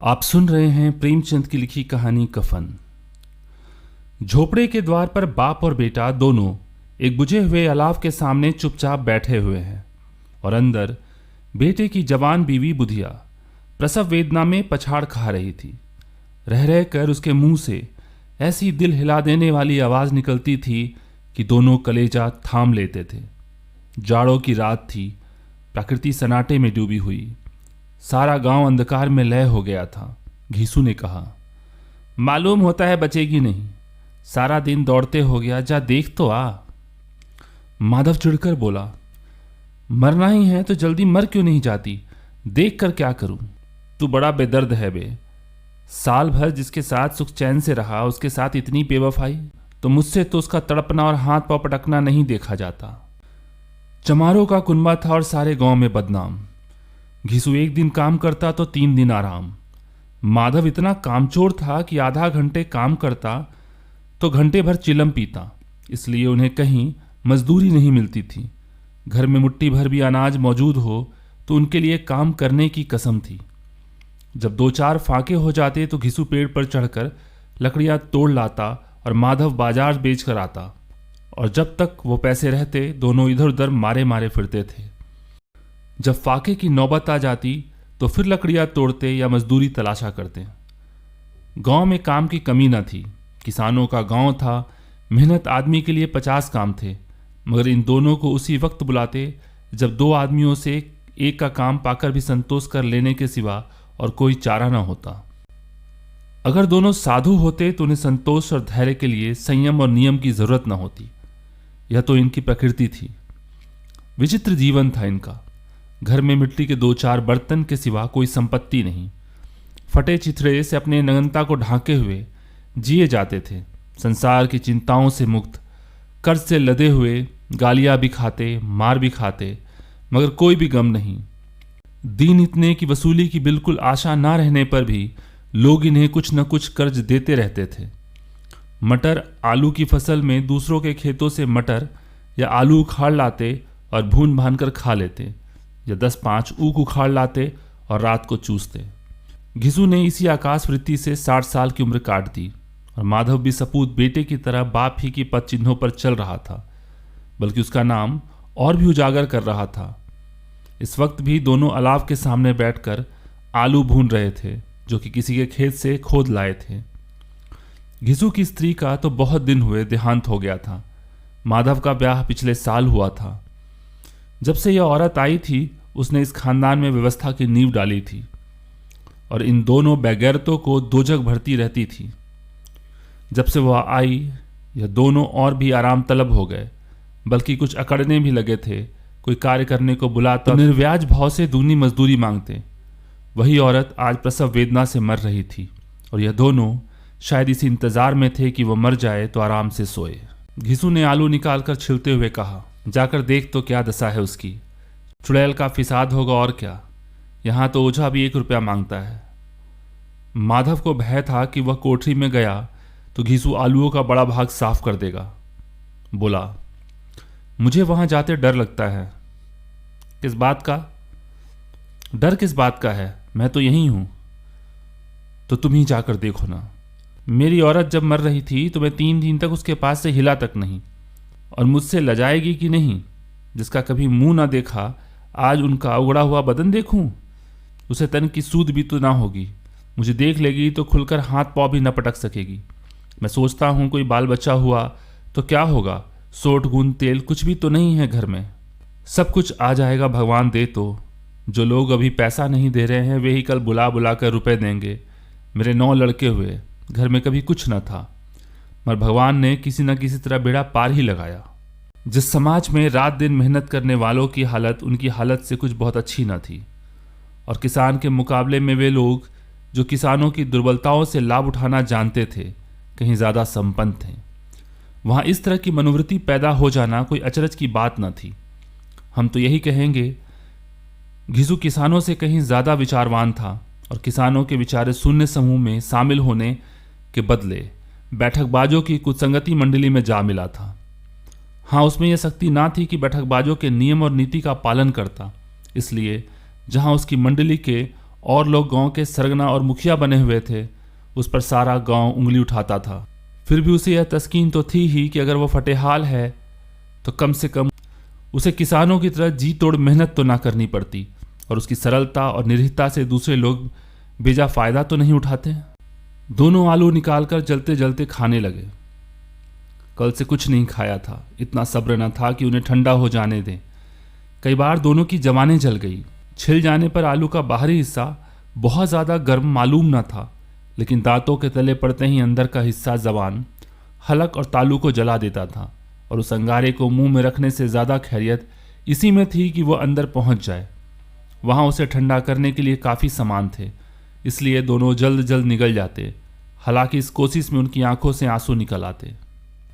आप सुन रहे हैं प्रेमचंद की लिखी कहानी कफन। झोपड़े के द्वार पर बाप और बेटा दोनों एक बुझे हुए अलाव के सामने चुपचाप बैठे हुए हैं और अंदर बेटे की जवान बीवी बुधिया प्रसव वेदना में पछाड़ खा रही थी। रह रह कर उसके मुंह से ऐसी दिल हिला देने वाली आवाज निकलती थी कि दोनों कलेजा थाम लेते थे। जाड़ों की रात थी, प्रकृति सन्नाटे में डूबी हुई, सारा गांव अंधकार में लय हो गया था। घीसू ने कहा, मालूम होता है बचेगी नहीं, सारा दिन दौड़ते हो गया, जा देख तो आ। माधव चिढ़कर बोला, मरना ही है तो जल्दी मर क्यों नहीं जाती, देख कर क्या करूं। तू बड़ा बेदर्द है बे, साल भर जिसके साथ सुख चैन से रहा उसके साथ इतनी बेवफाई, तो मुझसे तो उसका तड़पना और हाथ पांव पटकना नहीं देखा जाता। चमारों का कुनबा था और सारे गांव में बदनाम। घिसू एक दिन काम करता तो 3 दिन आराम। माधव इतना कामचोर था कि आधा घंटे काम करता तो घंटे भर चिलम पीता, इसलिए उन्हें कहीं मजदूरी नहीं मिलती थी। घर में मुट्ठी भर भी अनाज मौजूद हो तो उनके लिए काम करने की कसम थी। जब 2-4 फाके हो जाते तो घिसू पेड़ पर चढ़कर लकड़ियां तोड़ लाता और माधव बाजार बेच कर आता, और जब तक वो पैसे रहते दोनों इधर उधर मारे मारे फिरते थे। जब फाके की नौबत आ जाती तो फिर लकड़ियां तोड़ते या मजदूरी तलाशा करते। गांव में काम की कमी न थी, किसानों का गांव था, मेहनत आदमी के लिए 50 काम थे, मगर इन दोनों को उसी वक्त बुलाते जब 2 आदमियों से एक का काम पाकर भी संतोष कर लेने के सिवा और कोई चारा न होता। अगर दोनों साधु होते तो उन्हें संतोष और धैर्य के लिए संयम और नियम की जरूरत न होती। यह तो इनकी प्रकृति थी। विचित्र जीवन था इनका। घर में मिट्टी के 2-4 बर्तन के सिवा कोई संपत्ति नहीं। फटे चिथड़े से अपने नग्नता को ढांके हुए जिए जाते थे, संसार की चिंताओं से मुक्त, कर्ज से लदे हुए, गालियां भी खाते, मार भी खाते, मगर कोई भी गम नहीं। दिन इतने की वसूली की बिल्कुल आशा ना रहने पर भी लोग इन्हें कुछ न कुछ कर्ज देते रहते थे। मटर आलू की फसल में दूसरों के खेतों से मटर या आलू उखाड़ लाते और भून भान कर खा लेते, या 10-5 ऊख उखाड़ लाते और रात को चूसते। घिसू ने इसी आकाश वृत्ति से 60 साल की उम्र काट दी और माधव भी सपूत बेटे की तरह बाप ही की पद चिन्हों पर चल रहा था, बल्कि उसका नाम और भी उजागर कर रहा था। इस वक्त भी दोनों अलाव के सामने बैठकर आलू भून रहे थे जो कि किसी के खेत से खोद लाए थे। घिसू की स्त्री का तो बहुत दिन हुए देहांत हो गया था। माधव का ब्याह पिछले साल हुआ था। जब से यह औरत आई थी उसने इस खानदान में व्यवस्था की नींव डाली थी और इन दोनों बेगैरतों को दोजक भरती रहती थी। जब से वह आई यह दोनों और भी आराम तलब हो गए, बल्कि कुछ अकड़ने भी लगे थे। कोई कार्य करने को बुलाता तो निर्व्याज भाव से दूनी मजदूरी मांगते। वही औरत आज प्रसव वेदना से मर रही थी और यह दोनों शायद इसी इंतजार में थे कि वह मर जाए तो आराम से सोए। घिसू ने आलू निकालकर छिलते हुए कहा, जाकर देख तो क्या दशा है उसकी। चुड़ैल का फिसाद होगा और क्या, यहां तो ओझा भी 1 रुपया मांगता है। माधव को भय था कि वह कोठरी में गया तो घिसू आलूओं का बड़ा भाग साफ कर देगा। बोला, मुझे वहां जाते डर लगता है। किस बात का? डर किस बात का है, मैं तो यहीं हूं। तो तुम ही जाकर देखो ना। मेरी औरत जब मर रही थी तो मैं 3 दिन तक उसके पास से हिला तक नहीं, और मुझसे लजाएगी कि नहीं? जिसका कभी मुंह ना देखा आज उनका उगड़ा हुआ बदन देखूं? उसे तन की सूद भी तो ना होगी। मुझे देख लेगी तो खुलकर हाथ पांव भी न पटक सकेगी। मैं सोचता हूं कोई बाल बच्चा हुआ तो क्या होगा, सोट गुन तेल कुछ भी तो नहीं है घर में। सब कुछ आ जाएगा भगवान दे तो। जो लोग अभी पैसा नहीं दे रहे हैं वे ही कल बुला बुला कर रुपए देंगे। मेरे 9 लड़के हुए, घर में कभी कुछ न था, मगर भगवान ने किसी न किसी तरह बेड़ा पार ही लगाया। जिस समाज में रात दिन मेहनत करने वालों की हालत उनकी हालत से कुछ बहुत अच्छी न थी, और किसान के मुकाबले में वे लोग जो किसानों की दुर्बलताओं से लाभ उठाना जानते थे कहीं ज़्यादा संपन्न थे, वहाँ इस तरह की मनोवृत्ति पैदा हो जाना कोई अचरज की बात न थी। हम तो यही कहेंगे, घिसू किसानों से कहीं ज़्यादा विचारवान था और किसानों के विचारे शून्य समूह में शामिल होने के बदले बैठकबाजों की कुसंगति मंडली में जा मिला था। हाँ, उसमें यह शक्ति ना थी कि बैठकबाजों के नियम और नीति का पालन करता, इसलिए जहाँ उसकी मंडली के और लोग गांव के सरगना और मुखिया बने हुए थे, उस पर सारा गांव उंगली उठाता था। फिर भी उसे यह तस्कीन तो थी ही कि अगर वो फटेहाल है तो कम से कम उसे किसानों की तरह जी तोड़ मेहनत तो ना करनी पड़ती, और उसकी सरलता और निर्भीकता से दूसरे लोग बेजा फायदा तो नहीं उठाते। दोनों आलू निकालकर जलते जलते खाने लगे। कल से कुछ नहीं खाया था, इतना सब्र न था कि उन्हें ठंडा हो जाने दें। कई बार दोनों की जवानें जल गई। छिल जाने पर आलू का बाहरी हिस्सा बहुत ज़्यादा गर्म मालूम न था, लेकिन दांतों के तले पड़ते ही अंदर का हिस्सा जबान, हलक और तालू को जला देता था, और उस अंगारे को मुंह में रखने से ज़्यादा खैरियत इसी में थी कि वह अंदर पहुंच जाए। वहाँ उसे ठंडा करने के लिए काफ़ी सामान थे, इसलिए दोनों जल्द जल्द निकल जाते। हालांकि इस कोशिश में उनकी आंखों से आंसू निकल आते।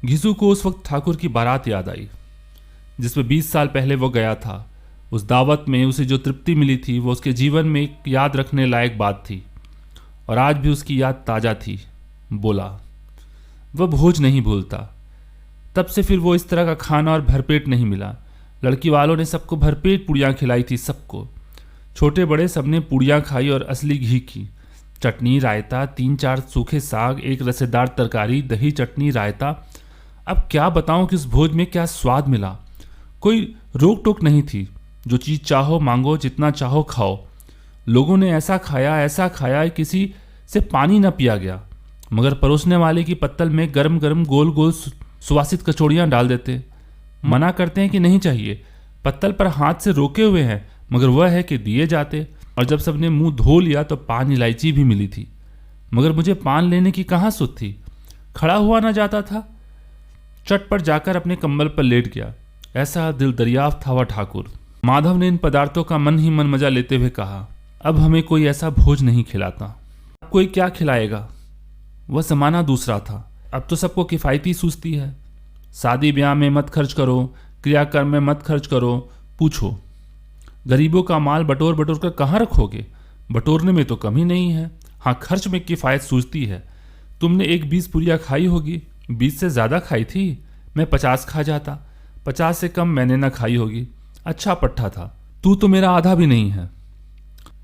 घिसू को उस वक्त ठाकुर की बारात याद आई, जिसमें 20 साल पहले वो गया था। उस दावत में उसे जो तृप्ति मिली थी वो उसके जीवन में एक याद रखने लायक बात थी, और आज भी उसकी याद ताज़ा थी। बोला, वह भोज नहीं भूलता। तब से फिर वो इस तरह का खाना और भरपेट नहीं मिला। लड़की वालों ने सबको भरपेट पुड़ियाँ खिलाई थी, सबको, छोटे बड़े सबने पुड़ियाँ खाई, और असली घी की। चटनी, रायता, 3-4 सूखे साग, एक रसेदार तरकारी, दही, चटनी, रायता। अब क्या बताऊं कि उस भोज में क्या स्वाद मिला। कोई रोक टोक नहीं थी, जो चीज़ चाहो मांगो, जितना चाहो खाओ। लोगों ने ऐसा खाया किसी से पानी न पिया गया, मगर परोसने वाले की पत्तल में गरम गरम गोल गोल सुवासित कचौड़ियाँ डाल देते। मना करते हैं कि नहीं चाहिए, पत्तल पर हाथ से रोके हुए हैं, मगर वह है कि दिए जाते। और जब सबने मुंह धो लिया तो पान इलायची भी मिली थी, मगर मुझे पान लेने की कहाँ सुध थी। खड़ा हुआ ना जाता था। चट पर जाकर अपने कंबल पर लेट गया। ऐसा दिल दरियाफ्त था वह ठाकुर। माधव ने इन पदार्थों का मन ही मन मजा लेते हुए कहा, अब हमें कोई ऐसा भोज नहीं खिलाता। अब कोई क्या खिलाएगा। वह जमाना दूसरा था। अब तो सबको किफ़ायती सूझती है। शादी ब्याह में मत खर्च करो, क्रियाकर्म में मत खर्च करो। पूछो, गरीबों का माल बटोर बटोर कर कहाँ रखोगे। बटोरने में तो कमी नहीं है, हाँ खर्च में किफ़ायत सूझती है। तुमने एक 20 पुड़िया खाई होगी, 20 से ज़्यादा खाई थी। मैं 50 खा जाता, 50 से कम मैंने ना खाई होगी। अच्छा पट्टा था, तू तो मेरा आधा भी नहीं है।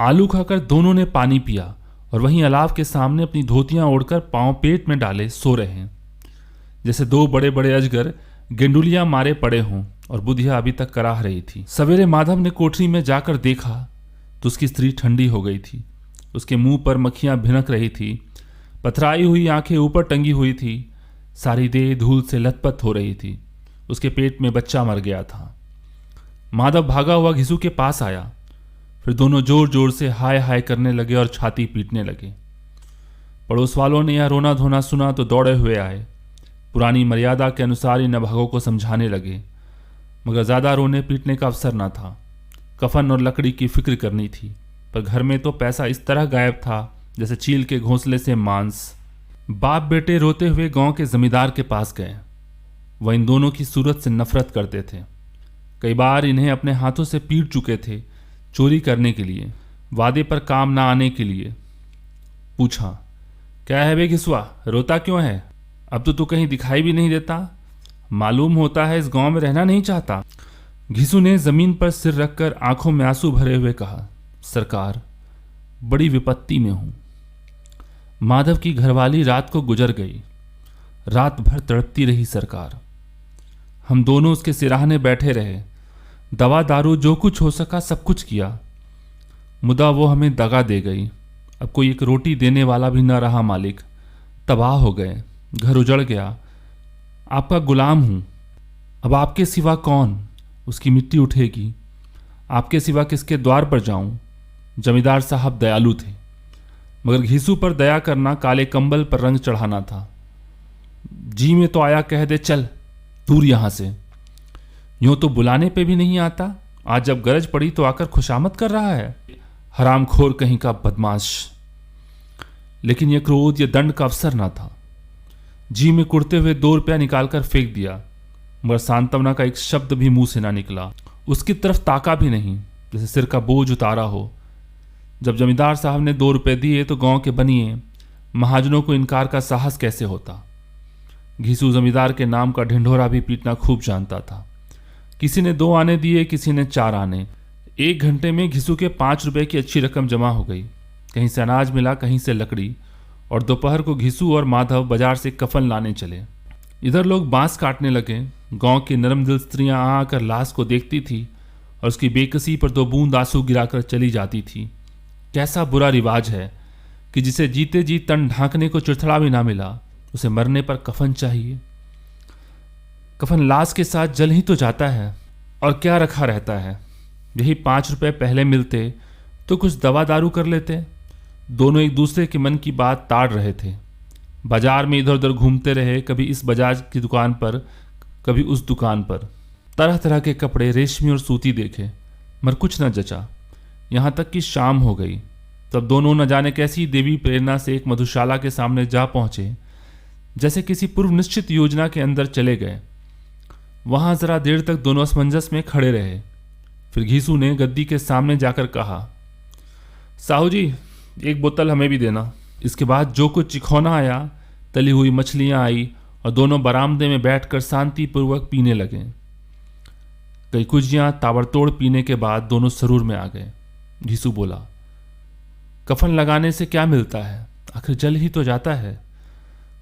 आलू खाकर दोनों ने पानी पिया, और वहीं अलाव के सामने अपनी धोतियां ओढ़कर पांव पेट में डाले सो रहे हैं, जैसे दो बड़े बड़े अजगर गेंडुलियां मारे पड़े हों, और बुधिया अभी तक कराह रही थी। सवेरे माधव ने कोठरी में जाकर देखा तो उसकी स्त्री ठंडी हो गई थी। उसके मुंह पर मक्खियां भिनक रही थी, पथराई हुई आंखें ऊपर टंगी हुई थी, सारी देह धूल से लथपथ हो रही थी। उसके पेट में बच्चा मर गया था। माधव भागा हुआ घिसू के पास आया। फिर दोनों जोर जोर से हाय हाय करने लगे और छाती पीटने लगे। पड़ोस वालों ने यह रोना धोना सुना तो दौड़े हुए आए। पुरानी मर्यादा के अनुसार इन अभागों को समझाने लगे, मगर ज़्यादा रोने पीटने का अवसर न था। कफन और लकड़ी की फिक्र करनी थी, पर घर में तो पैसा इस तरह गायब था जैसे चील के घोंसले से मांस। बाप बेटे रोते हुए गांव के जमींदार के पास गए। वह इन दोनों की सूरत से नफरत करते थे। कई बार इन्हें अपने हाथों से पीट चुके थे, चोरी करने के लिए, वादे पर काम ना आने के लिए। पूछा, क्या है बे घिसुआ, रोता क्यों है? अब तो तू कहीं दिखाई भी नहीं देता। मालूम होता है इस गांव में रहना नहीं चाहता। घिसू ने जमीन पर सिर रखकर आंखों में आंसू भरे हुए कहा, सरकार, बड़ी विपत्ति में हूं। माधव की घरवाली रात को गुजर गई। रात भर तड़पती रही सरकार। हम दोनों उसके सिराहने बैठे रहे। दवा दारू जो कुछ हो सका सब कुछ किया, मुदा वो हमें दगा दे गई। अब कोई एक रोटी देने वाला भी न रहा मालिक। तबाह हो गए, घर उजड़ गया। आपका गुलाम हूं। अब आपके सिवा कौन उसकी मिट्टी उठेगी? आपके सिवा किसके द्वार पर जाऊं? जमींदार साहब दयालु थे, मगर घिसू पर दया करना काले कंबल पर रंग चढ़ाना था। जी में तो आया कह दे चल दूर यहां से। यूं तो बुलाने पे भी नहीं आता, आज जब गरज पड़ी तो आकर खुशामद कर रहा है। हरामखोर कहीं का बदमाश। लेकिन यह क्रोध, यह दंड का अवसर ना था। जी में कुड़ते हुए 2 रुपया निकालकर फेंक दिया, मगर सांत्वना का एक शब्द भी मुंह से ना निकला। उसकी तरफ ताका भी नहीं, जैसे सिर का बोझ उतारा हो। जब जमींदार साहब ने 2 रुपए दिए तो गांव के बनिए महाजनों को इनकार का साहस कैसे होता। घिसू जमींदार के नाम का ढिंढोरा भी पीटना खूब जानता था। किसी ने 2 आने दिए, किसी ने 4 आने। 1 घंटे में घिसू के 5 रुपए की अच्छी रकम जमा हो गई। कहीं से अनाज मिला, कहीं से लकड़ी, और दोपहर को घिसू और माधव बाजार से कफन लाने चले। इधर लोग बांस काटने लगे। गांव की नरम दिल स्त्रियां आकर लाश को देखती थी और उसकी बेकसी पर 2 बूंद आंसू गिराकर चली जाती थी। कैसा बुरा रिवाज है कि जिसे जीते जी तन ढांकने को चिथड़ा भी ना मिला, उसे मरने पर कफन चाहिए। कफन लाश के साथ जल ही तो जाता है, और क्या रखा रहता है। यही 5 रुपए पहले मिलते तो कुछ दवा दारू कर लेते। दोनों एक दूसरे के मन की बात ताड़ रहे थे। बाजार में इधर उधर घूमते रहे, कभी इस बाजार की दुकान पर, कभी उस दुकान पर। तरह तरह के कपड़े, रेशमी और सूती देखे, मगर कुछ न जचा। यहाँ तक कि शाम हो गई। तब दोनों न जाने कैसी देवी प्रेरणा से एक मधुशाला के सामने जा पहुंचे, जैसे किसी पूर्व निश्चित योजना के अंदर चले गए। वहां जरा देर तक दोनों असमंजस में खड़े रहे। फिर घीसू ने गद्दी के सामने जाकर कहा, साहू जी, एक बोतल हमें भी देना। इसके बाद जो कुछ चिखौना आया, तली हुई मछलियां आई, और दोनों बरामदे में बैठकर शांतिपूर्वक पीने लगे। कई कुजियां ताबड़तोड़ पीने के बाद दोनों सरूर में आ गए। घीसू बोला, कफन लगाने से क्या मिलता है, आखिर जल ही तो जाता है,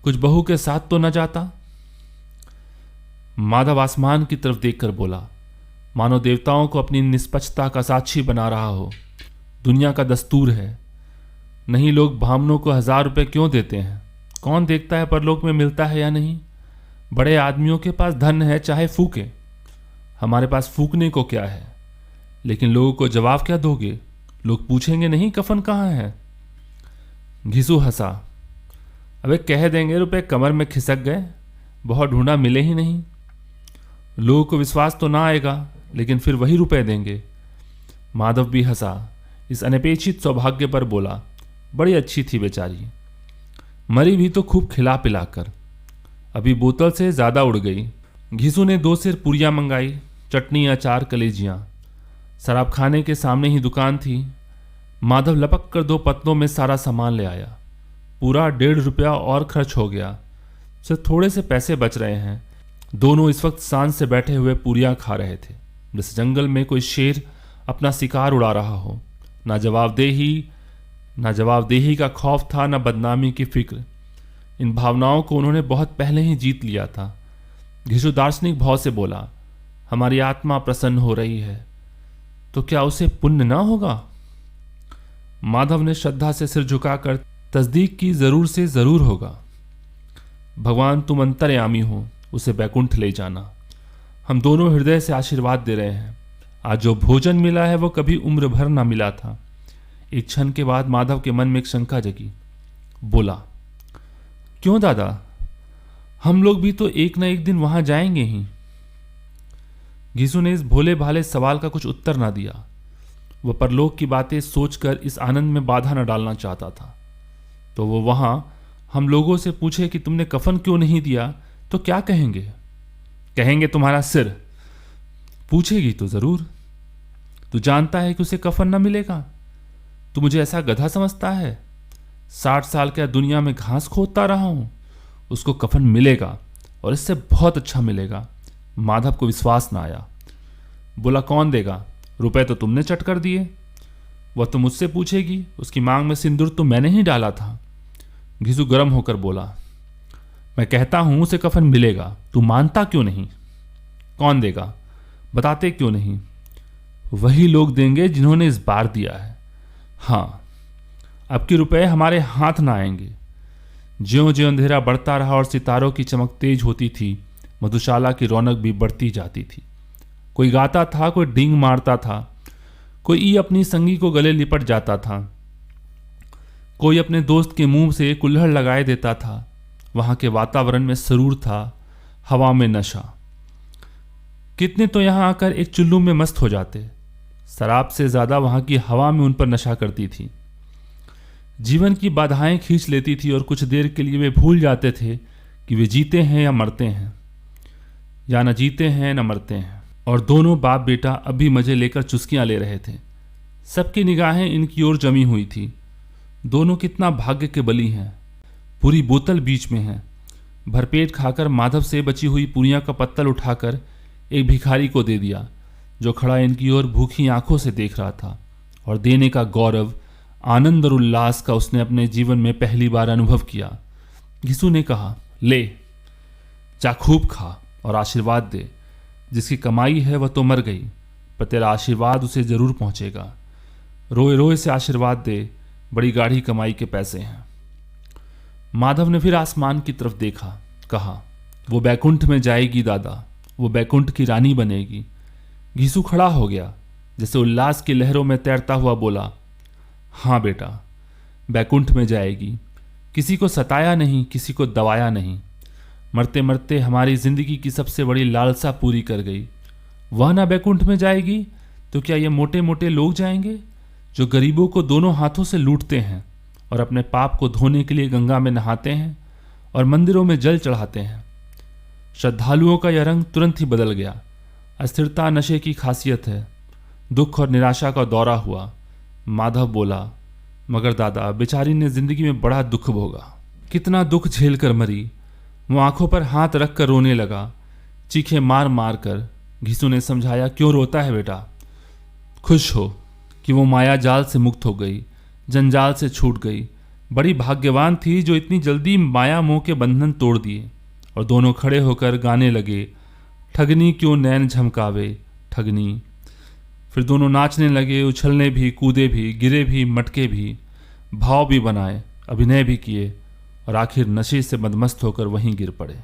कुछ बहू के साथ तो न जाता। माधव आसमान की तरफ देखकर बोला, मानो देवताओं को अपनी निष्पक्षता का साक्षी बना रहा हो। दुनिया का दस्तूर है, नहीं लोग ब्राह्मणों को 1000 रुपये क्यों देते हैं? कौन देखता है परलोक में मिलता है या नहीं? बड़े आदमियों के पास धन है, चाहे फूके। हमारे पास फूकने को क्या है? लेकिन लोगों को जवाब क्या दोगे? लोग पूछेंगे नहीं कफन कहाँ है? घिसू हंसा, अबे कह देंगे रुपए कमर में खिसक गए, बहुत ढूंढा मिले ही नहीं। लोगों को विश्वास तो ना आएगा, लेकिन फिर वही रुपए देंगे। माधव भी हंसा। इस अनपेक्षित सौभाग्य पर बोला, बड़ी अच्छी थी बेचारी, मरी भी तो खूब खिला पिलाकर, अभी बोतल से ज्यादा उड़ गई। घिसू ने 2 सेर पूरियां मंगाई, चटनी, अचार, कलेजियां। शराब खाने के सामने ही दुकान थी। माधव लपक कर 2 पत्तों में सारा सामान ले आया। पूरा 1.5 रुपया और खर्च हो गया। सिर्फ थोड़े से पैसे बच रहे हैं। दोनों इस वक्त सांझ से बैठे हुए पूरियां खा रहे थे, जैसे जंगल में कोई शेर अपना शिकार उड़ा रहा हो। ना जवाबदेही का खौफ था, ना बदनामी की फिक्र। इन भावनाओं को उन्होंने बहुत पहले ही जीत लिया था। घिसू दार्शनिक भाव से बोला, हमारी आत्मा प्रसन्न हो रही है तो क्या उसे पुण्य ना होगा? माधव ने श्रद्धा से सिर झुकाकर तस्दीक की, जरूर से जरूर होगा। भगवान तुम अंतर्यामी हो, उसे बैकुंठ ले जाना। हम दोनों हृदय से आशीर्वाद दे रहे हैं। आज जो भोजन मिला है वो कभी उम्र भर ना मिला था। एक क्षण के बाद माधव के मन में एक शंका जगी। बोला, क्यों दादा, हम लोग भी तो एक न एक दिन वहां जाएंगे ही। घिसू ने इस भोले भाले सवाल का कुछ उत्तर ना दिया। वह परलोक की बातें सोचकर इस आनंद में बाधा न डालना चाहता था। तो वो वहां हम लोगों से पूछे कि तुमने कफन क्यों नहीं दिया, तो क्या कहेंगे? कहेंगे तुम्हारा सिर। पूछेगी तो जरूर। तू जानता है कि उसे कफन न मिलेगा? तू मुझे ऐसा गधा समझता है? 60 साल क्या दुनिया में घास खोदता रहा हूं। उसको कफन मिलेगा, और इससे बहुत अच्छा मिलेगा। माधव को विश्वास ना आया। बोला, कौन देगा? रुपए तो तुमने चट कर दिए। वह तो मुझसे पूछेगी, उसकी मांग में सिंदूर तो मैंने ही डाला था। घिसू गर्म होकर बोला, मैं कहता हूं उसे कफन मिलेगा, तू मानता क्यों नहीं? कौन देगा? बताते क्यों नहीं? वही लोग देंगे जिन्होंने इस बार दिया है। हाँ, अब के रुपए हमारे हाथ ना आएंगे। ज्यों ज्यों अंधेरा बढ़ता रहा और सितारों की चमक तेज होती थी, मधुशाला की रौनक भी बढ़ती जाती थी। कोई गाता था, कोई डींग मारता था, कोई अपनी संगी को गले लिपट जाता था, कोई अपने दोस्त के मुंह से कुल्हड़ लगाए देता था। वहां के वातावरण में सरूर था, हवा में नशा। कितने तो यहां आकर एक चुल्लू में मस्त हो जाते। शराब से ज्यादा वहां की हवा में उन पर नशा करती थी। जीवन की बाधाएं खींच लेती थी और कुछ देर के लिए वे भूल जाते थे कि वे जीते हैं या मरते हैं, या न जीते हैं न मरते हैं। और दोनों बाप बेटा अब भी मजे लेकर चुस्कियां ले रहे थे। सबकी निगाहें इनकी ओर जमी हुई थी। दोनों कितना भाग्य के बली हैं। पूरी बोतल बीच में है। भरपेट खाकर माधव से बची हुई पूरियां का पत्तल उठाकर एक भिखारी को दे दिया, जो खड़ा इनकी ओर भूखी आंखों से देख रहा था, और देने का गौरव, आनंद और उल्लास का उसने अपने जीवन में पहली बार अनुभव किया। घिसू ने कहा, ले जा, खूब खा और आशीर्वाद दे। जिसकी कमाई है वह तो मर गई, पर तेरा आशीर्वाद उसे जरूर पहुंचेगा। रोए रोए से आशीर्वाद दे, बड़ी गाढ़ी कमाई के पैसे हैं। माधव ने फिर आसमान की तरफ देखा, कहा, वो बैकुंठ में जाएगी दादा, वो बैकुंठ की रानी बनेगी। घिसू खड़ा हो गया, जैसे उल्लास की लहरों में तैरता हुआ बोला, हाँ बेटा, बैकुंठ में जाएगी। किसी को सताया नहीं, किसी को दबाया नहीं, मरते मरते हमारी जिंदगी की सबसे बड़ी लालसा पूरी कर गई। वह ना बैकुंठ में जाएगी तो क्या ये मोटे मोटे लोग जाएंगे, जो गरीबों को दोनों हाथों से लूटते हैं और अपने पाप को धोने के लिए गंगा में नहाते हैं और मंदिरों में जल चढ़ाते हैं। श्रद्धालुओं का यह रंग तुरंत ही बदल गया। अस्थिरता नशे की खासियत है। दुख और निराशा का दौरा हुआ। माधव बोला, मगर दादा, बेचारी ने जिंदगी में बड़ा दुख भोगा, कितना दुख झेल कर मरी। वो आंखों पर हाथ रख कर रोने लगा, चीखे मार मार कर। घिसू ने समझाया, क्यों रोता है बेटा? खुश हो कि वो माया जाल से मुक्त हो गई, जंजाल से छूट गई। बड़ी भाग्यवान थी जो इतनी जल्दी माया मोह के बंधन तोड़ दिए। और दोनों खड़े होकर गाने लगे, ठगनी क्यों नैन झमकावे ठगनी। फिर दोनों नाचने लगे, उछलने भी, कूदे भी, गिरे भी, मटके भी, भाव भी बनाए, अभिनय भी किए और आखिर नशे से मदमस्त होकर वहीं गिर पड़े।